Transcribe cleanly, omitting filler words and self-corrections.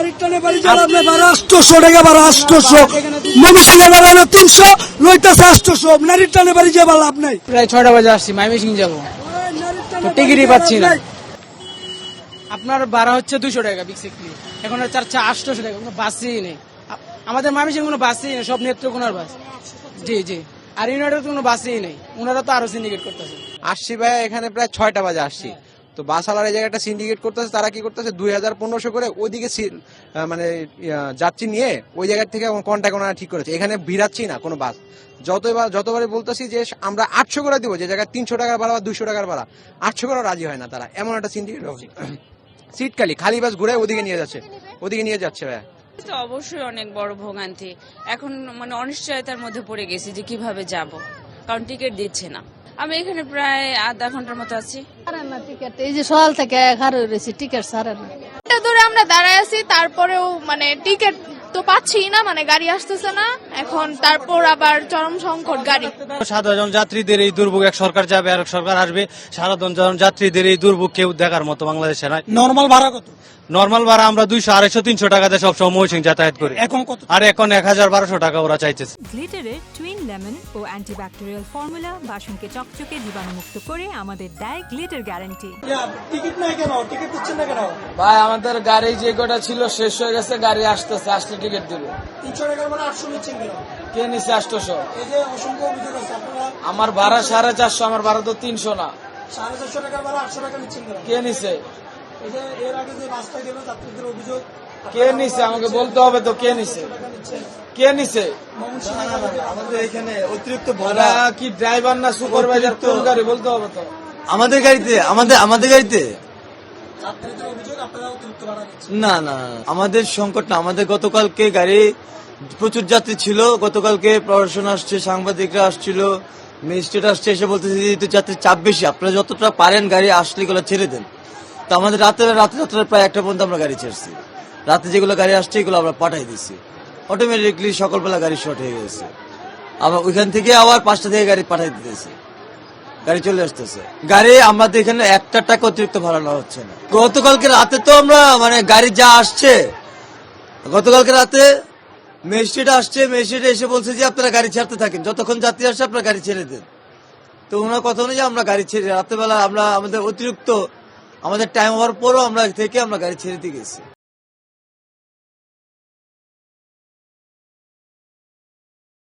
নারীর টানে বাড়ি যারা আপনি 1200 টাকা 1200 ময়মনসিংহে বাড়ানো 300 লইতাছে 800 নারীর টানে বাড়ি যাবা লাভ নাই। প্রায় 6টা বাজে আসছি, ময়মনসিংহ যাবো, তো টিকিটই পাচ্ছি না। আপনার ভাড়া হচ্ছে 200 টাকা বেসিক্যালি, এখন চাচ্ছে 800 টাকা, কোনো বাসই নেই আমাদের ময়মনসিংহে, কোনো বাসই নেই, সব নেত্রকোনার বাস। জি জি, আর ইউনাইটেড কোনো বাসই নেই, ওনারা তো আরো সিন্ডিকেট করতেছে। আসছি ভাই, এখানে প্রায় 6টা বাজে আসছি, তো বাসওয়ালার এই জায়গাটা সিন্ডিকেট করতেছে। তারা কি করতেছে, 2000-1500 করে ওইদিকে মানে যাত্রী নিয়ে ওই জায়গা থেকে কন্ট্যাক্ট ওনারা ঠিক করেছে। এখানে ভিড়াচ্ছি না কোনো বাস, যতবারই বলতেছি যে আমরা 800 করে দিব, যে জায়গায় 300 টাকার ভাড়া বা 200 টাকার ভাড়া, 800 করে রাজি হয় না তারা। এমন একটা সিন্ডিকেট সিট খালি বাস ঘুরে ওদিকে নিয়ে যাচ্ছে ভাই। তো অবশ্যই অনেক বড় ভোগান্তি, এখন মানে অনিশ্চয়তার মধ্যে পড়ে গেছি যে কিভাবে যাব, কারণ টিকিট দিচ্ছে না। আমি এখানে প্রায় আধা ঘন্টার মতো আছি। টিকিট এই যে সকাল থেকে খারাপ রয়েছে, টিকিট ছাড়ে না। এটা ধরে আমরা দাঁড়ায় আছি, তারপরেও মানে টিকিট তো পাচ্ছি না, মানে গাড়ি আসতেছে না এখন, তারপর আবার চরম সংকট গাড়ি। সাধারণ যাত্রীদের এই দুর্ভোগ, এক সরকার যাবে আর এক সরকার আসবে, সাধারণ যাত্রীদের এই দুর্ভোগ কেউ দেখার মতো বাংলাদেশে নাই। নরমাল ভাড়া কত? নর্মাল ভাড়া আমরা 200, 250, 300 টাকাতে সবসময় ময়মনসিংহ যাতায়াত করি, এখন কত? আর এখন 1000-1200 টাকা ওরা চাইতেছে। গ্লিটারের টুইন লেমন ও অ্যান্টিব্যাকটেরিয়াল ফর্মুলা বাসনকে চকচকে জীবাণুমুক্ত করে আমাদের দেয় গ্লিটার গ্যারান্টি। টিকিট নাই কেন? টিকিট দিচ্ছেন না কেন? ভাই আমাদের গাড়ি যে কটা ছিল শেষ হয়ে গেছে, গাড়ি আসতেছে, আসলে টিকিট দিব। 300 টাকার ভাড়া 800 নিচ্ছেন কেন? কে নিছে 800? এই যে অসংখ্য অভিযোগ আছে, আপনারা আমার ভাড়া 450, আমার ভাড়া তো 300 না। 450 টাকার ভাড়া 800 টাকা নিচ্ছেন কেন? কে নিছে? এই যে এর আগে যে রাস্তায় গেল যাত্রীদের অভিযোগ, কে নিছে আমাকে বলতে হবে তো, কে নিছে? কে নিছে? আমাদের এখানে অতিরিক্ত ওরা কি ড্রাইভার না সুপারভাইজার, কোন গাড়ি বলতে হবে তো। আমাদের গাড়িতে আমাদের গাড়িতে যাত্রীদের অভিযোগ আপনারা অতিরিক্ত ভাড়া নিচ্ছেন। না না, আমাদের সংকট না। আমাদের গতকালকে গাড়ি প্রচুর যাত্রী ছিল, গতকালকে প্রশাসন আসছে, সাংবাদিকরা আসছিল, ম্যাজিস্ট্রেট আসছে, এসে বলতেছে যে যাত্রীর চাপ বেশি, আপনারা যতটা পারেন গাড়ি আসলে এগুলো ছেড়ে দেন। তো আমাদের রাতে প্রায় 1টা পর্যন্ত আমরা গাড়ি ছেড়েছি। রাতে যেগুলো গাড়ি আসছে এগুলো আমরা পাঠাই দিচ্ছি, অটোমেটিকলি সকালবেলা গাড়ি শর্ট হয়ে গেছে। আবার ওইখান থেকে আবার 5টা থেকে গাড়ি পাঠাই দিতেছে, গাড়ি চলে আসতেছে। গাড়ি আমাদের এখানে 1 টাকা অতিরিক্ত ভাড়া নেওয়া হচ্ছে না। গতকালকে রাতে তো আমরা মানে গাড়ি যা আসছে, গতকালকে রাতে ম্যাজিস্ট্রেট আসছে, ম্যাজিস্ট্রেট এসে বলছে যে আপনারা গাড়ি ছাড়তে থাকেন, যতক্ষণ যাত্রী আসছে আপনারা গাড়ি ছেড়ে দেন। তো ওনার কথা অনুযায়ী আমরা গাড়ি ছেড়ে, রাতের বেলা আমরা আমাদের অতিরিক্ত আমাদের টাইম হওয়ার পরও আমরা গাড়ি ছেড়ে দিয়ে গেছি।